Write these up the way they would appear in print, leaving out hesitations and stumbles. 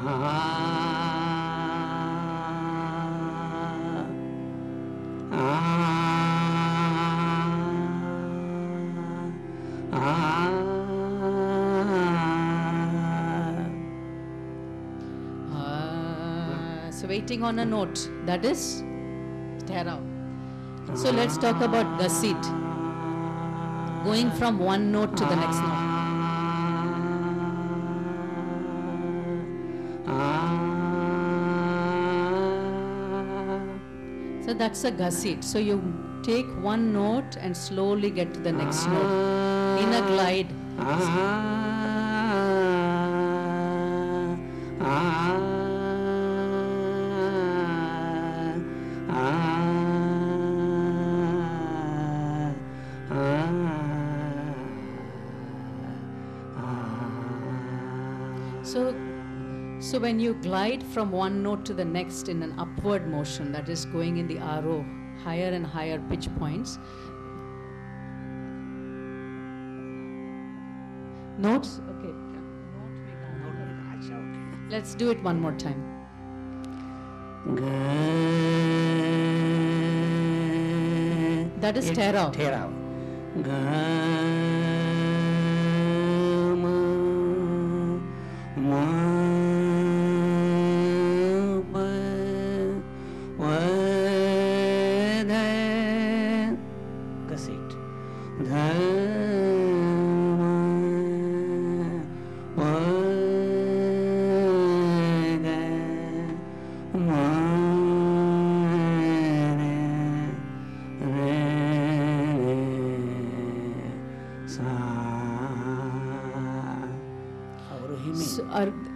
So waiting on a note, that is Tera. So let's talk about Gasit. Going from one note to the next note. So that's a Gasit. So you take one note and slowly get to the next note in a glide. So when you glide from one note to the next in an upward motion, that is going in the arrow, higher and higher pitch points. Notes? Okay. Let's do it one more time. That is Tera.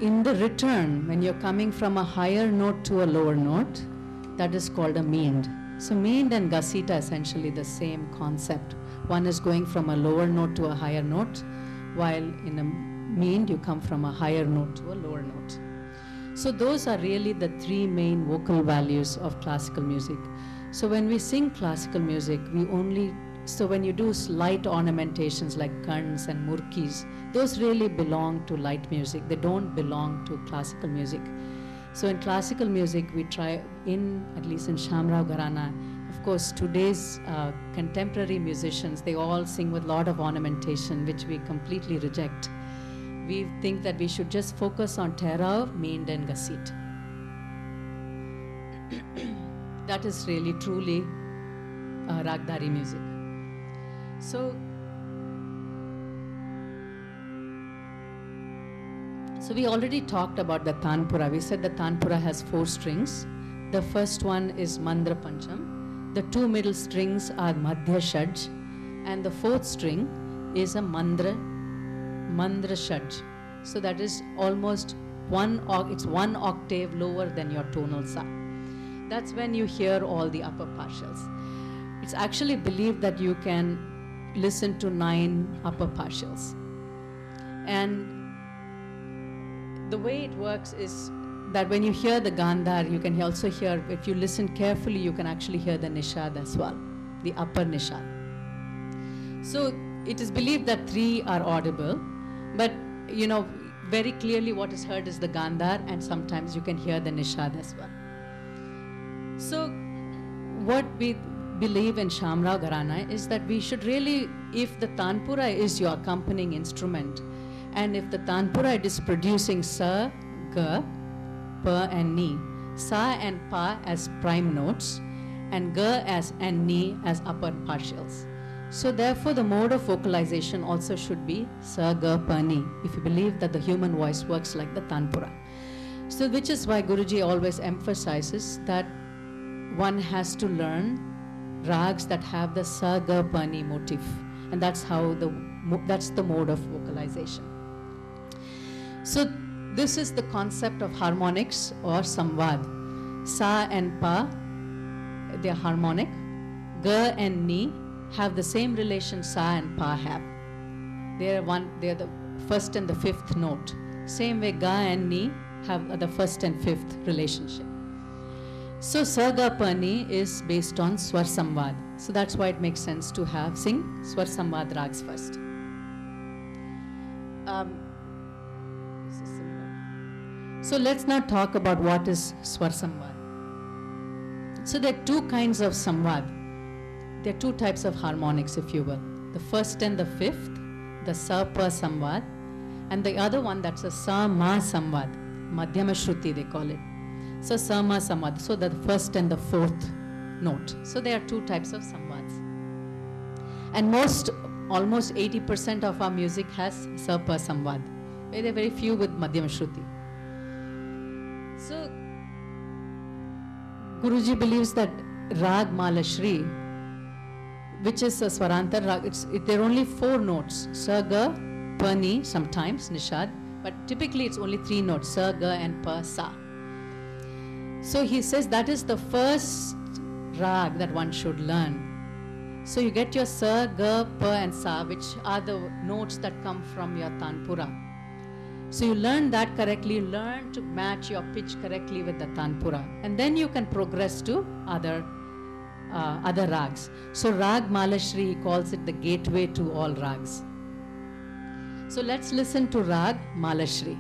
In the return, when you're coming from a higher note to a lower note, that is called a meend. So meend and Gasita are essentially the same concept. One is going from a lower note to a higher note, while in a meend you come from a higher note to a lower note. So those are really the three main vocal values of classical music. So when we sing classical music, so when you do light ornamentations like karns and murkis, those really belong to light music. They don't belong to classical music. So in classical music, we try, at least in Shamrao Gharana, of course, today's contemporary musicians, they all sing with a lot of ornamentation, which we completely reject. We think that we should just focus on Tera, Meend and Gasit. That is really, truly Ragdari music. So we already talked about the Tanpura. We said the Tanpura has 4 strings. The first one is Mandra Pancham. The 2 middle strings are Madhya Shaj. And the 4th string is a Mandra Shaj. So that is almost it's 1 octave lower than your tonal Sa. That's when you hear all the upper partials. It's actually believed that you can listen to 9 upper partials. And the way it works is that when you hear the Gandhar, you can also hear, if you listen carefully, you can actually hear the Nishad as well, the upper Nishad. So it is believed that 3 are audible, but very clearly what is heard is the Gandhar, and sometimes you can hear the Nishad as well. So what we believe in Shamrao Gharana is that we should really, if the Tanpura is your accompanying instrument, and if the Tanpura is producing Sa, Ga, Pa and Ni, Sa and Pa as prime notes, and Ga and Ni as upper partials. So therefore the mode of vocalization also should be Sa, Ga, Pa, Ni, if you believe that the human voice works like the Tanpura. So which is why Guruji always emphasizes that one has to learn rags that have the Sa, Ga, Pa, Ni motif. And that's the mode of vocalization. So this is the concept of harmonics or samvad. Sa and Pa, they are harmonic. Ga and Ni have the same relation Sa and Pa have. They are the first and the 5th note. Same way Ga and Ni have the 1st and 5th relationship. So Sa, Ga, Pa, Ni is based on Swar Samvad. So that's why it makes sense to sing Swar Samvad rags first. So let's now talk about what is Swar Samvad. So there are two kinds of Samvad. There are two types of harmonics, if you will. The first and the fifth, the Sa Pa Samvad, and the other one, that's a Sa Ma Samvad, Madhyama Shruti they call it. So Sa Ma Samvad, so the first and the fourth note. So there are two types of Samvads. And almost 80% of our music has Sa Pa Samvad. There are very few with Madhyama Shruti. So Guruji believes that Rag Mala Shri, which is a Swarantar Rag, there are only 4 notes, Sa, Ga, Pa, Ni, sometimes Nishad, but typically it's only 3 notes, Sa, Ga and Pa, Sa. So he says that is the first Rag that one should learn. So you get your Sa, Ga, Pa and Sa, which are the notes that come from your Tanpura. So you learn that correctly, you learn to match your pitch correctly with the Tanpura. And then you can progress to other rags. So Rag Malashri, he calls it the gateway to all rags. So let's listen to Rag Malashri.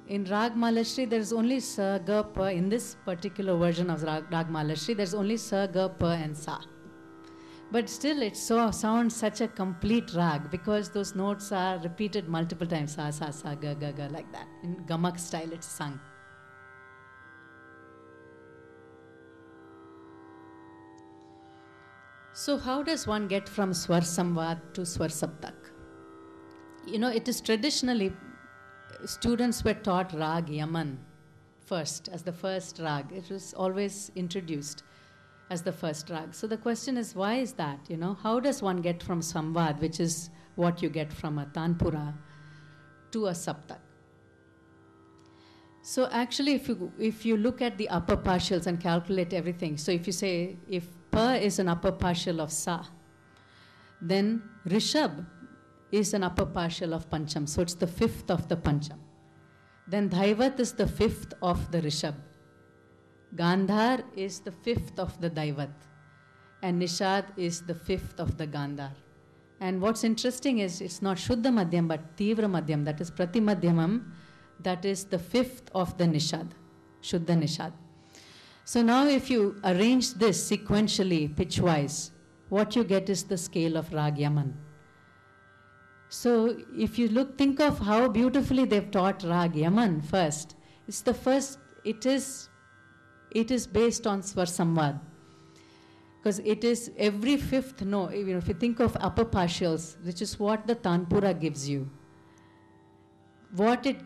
In Rag Malashri, there is only Sa, Ga, Pa. In this particular version of Rag Malashri, there is only Sa, Ga, Pa and Sa. But still it sounds such a complete rag because those notes are repeated multiple times. Sa, Sa, Sa, Ga, Ga, Ga, like that. In Gamak style it's sung. So how does one get from Swar Samvad to Swar Saptak? You know, it is traditionally, students were taught Rag Yaman first, as the first Rag. It was always introduced as the first Rag. So the question is, why is that? You know, how does one get from Samvad, which is what you get from a Tanpura, to a Saptak? So actually, if you look at the upper partials and calculate everything, so if you say, if Pa is an upper partial of Sa, then Rishab is an upper partial of Pancham, so it's the 5th of the Pancham. Then Dhaivat is the 5th of the Rishab. Gandhar is the 5th of the Dhaivat. And Nishad is the 5th of the Gandhar. And what's interesting is it's not Shuddha Madhyam, but Tivra Madhyam, that is Prati Madhyamam, that is the 5th of the Nishad, Shuddha Nishad. So now if you arrange this sequentially, pitch-wise, what you get is the scale of Rag Yaman. So if you think of how beautifully they've taught Rag Yaman first, it's the first, it is based on Swar Samvad. Because it is every 5th note, if you think of upper partials, which is what the Tanpura gives you. what it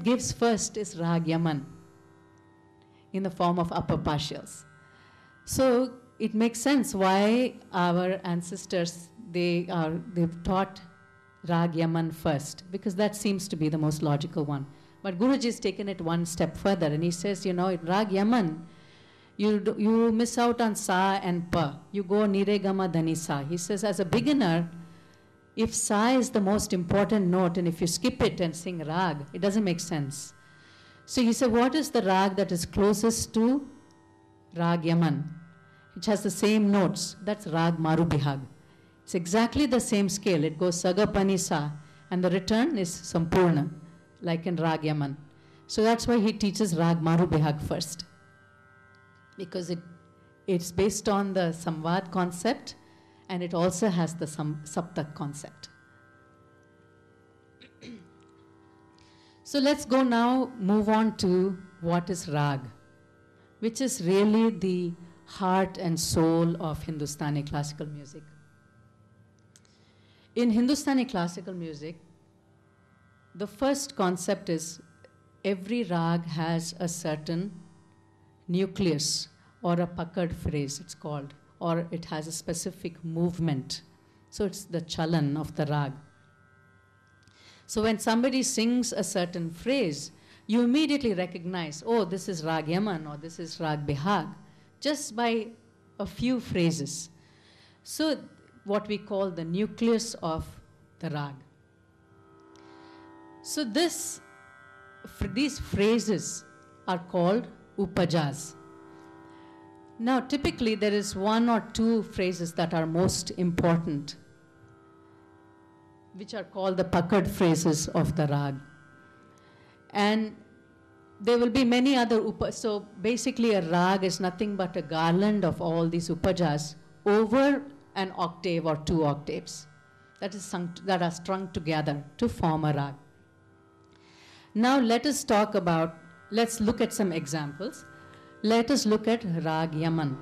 gives first is Rag Yaman in the form of upper partials. So it makes sense why our ancestors, they've taught Rag Yaman first, because that seems to be the most logical one. But Guruji has taken it one step further, and he says, in Rag Yaman, you miss out on Sa and Pa. You go Nire Gama Dhani Sa. He says, as a beginner, if Sa is the most important note, and if you skip it and sing Rag, it doesn't make sense. So he said, what is the Rag that is closest to Rag Yaman, which has the same notes? That's Rag Maru Bihag. It's exactly the same scale. It goes Saga Pani Sa, and the return is Sampurna, like in Rag Yaman. So that's why he teaches Rag Maru Bihag first, because it's based on the Samvad concept, and it also has the Saptak concept. So let's go now, move on to what is Rag, which is really the heart and soul of Hindustani classical music. In Hindustani classical music, the first concept is every rag has a certain nucleus or a puckered phrase, it's called, or it has a specific movement. So it's the chalan of the rag. So when somebody sings a certain phrase, you immediately recognize, oh, this is Rag Yaman or this is Rag Bihag, just by a few phrases. So what we call the nucleus of the rag. So these phrases are called upajas. Now typically there is one or two phrases that are most important, which are called the puckered phrases of the rag. And there will be many other upajas. So basically a rag is nothing but a garland of all these upajas over an octave or 2 octaves that are strung together to form a rag. Now let's look at some examples. Let us look at Rag Yaman.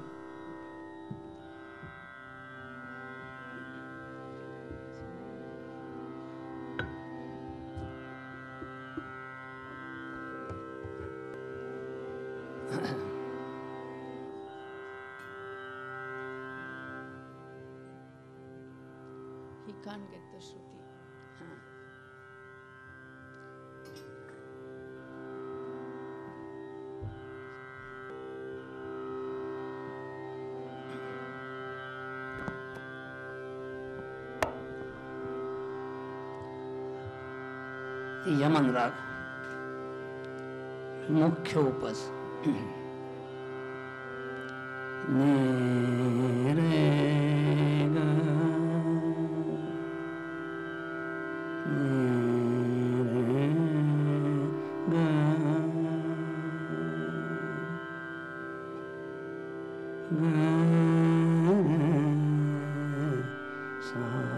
He can't get the Shruti. Yemen राग मुख्य उपज ने रे गा ने रे गा गा सा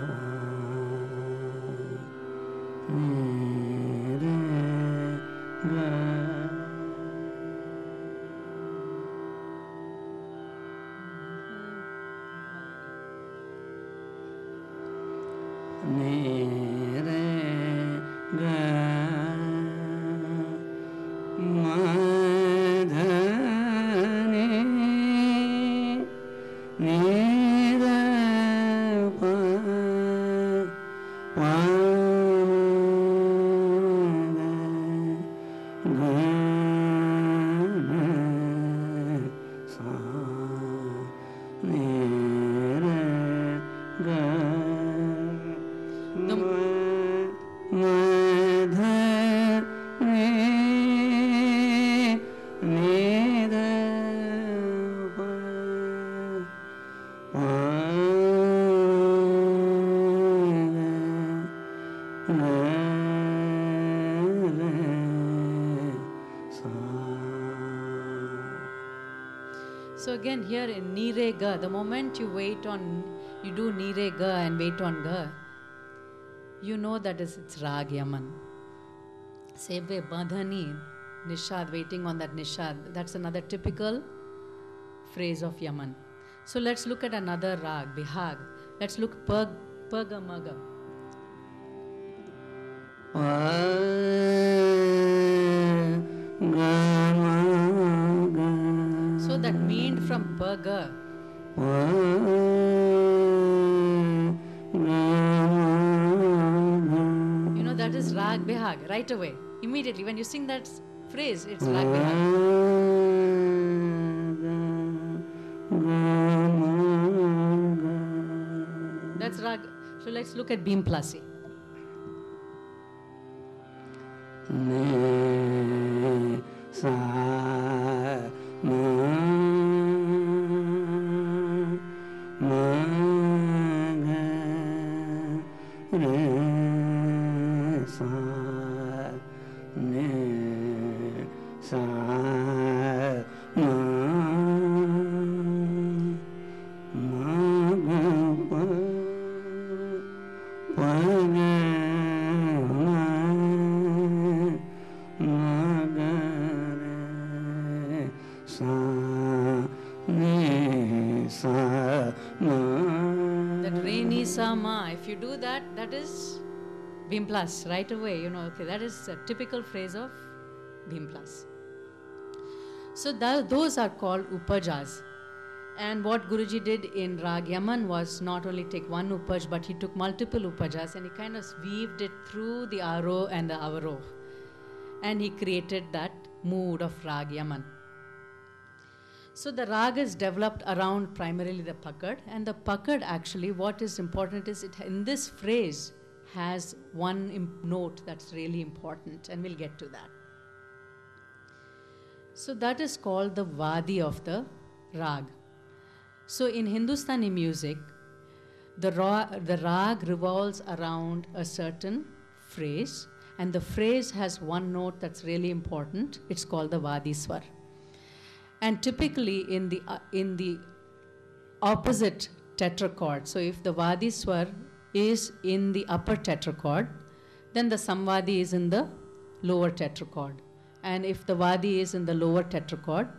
So again here in Ni Re Ga, the moment you do Ni Re Ga and wait on Ga, you know that it's Rag Yaman. Same way Badhani, Nishad, waiting on that Nishad, that's another typical phrase of Yaman. So let's look at another Rag, Bihag. Let's look Pagamaga. So that meaned from burger. You know, that is Rag Bihag right away. Immediately when you sing that phrase, it's Rag Bihag. That's Rag. So let's look at Bhim Plasi. That re ni sa ma, if you do that, that is Bhim Plus right away. You know, okay, that is a typical phrase of Bhim Plus. So those are called upajas. And what Guruji did in Rag Yaman was not only take one upaj, but he took multiple upajas and he kind of weaved it through the aro and the avaroh. And he created that mood of Rag Yaman. So the rag is developed around primarily the pakad, and the pakad actually, what is important is it in this phrase has one note that's really important, and we'll get to that. So that is called the vadi of the rag. So in Hindustani music, the rag revolves around a certain phrase, and the phrase has one note that's really important. It's called the vadi swar. And typically in the opposite tetrachord, so if the vadi swar is in the upper tetrachord, then the samvadi is in the lower tetrachord. And if the vadi is in the lower tetrachord,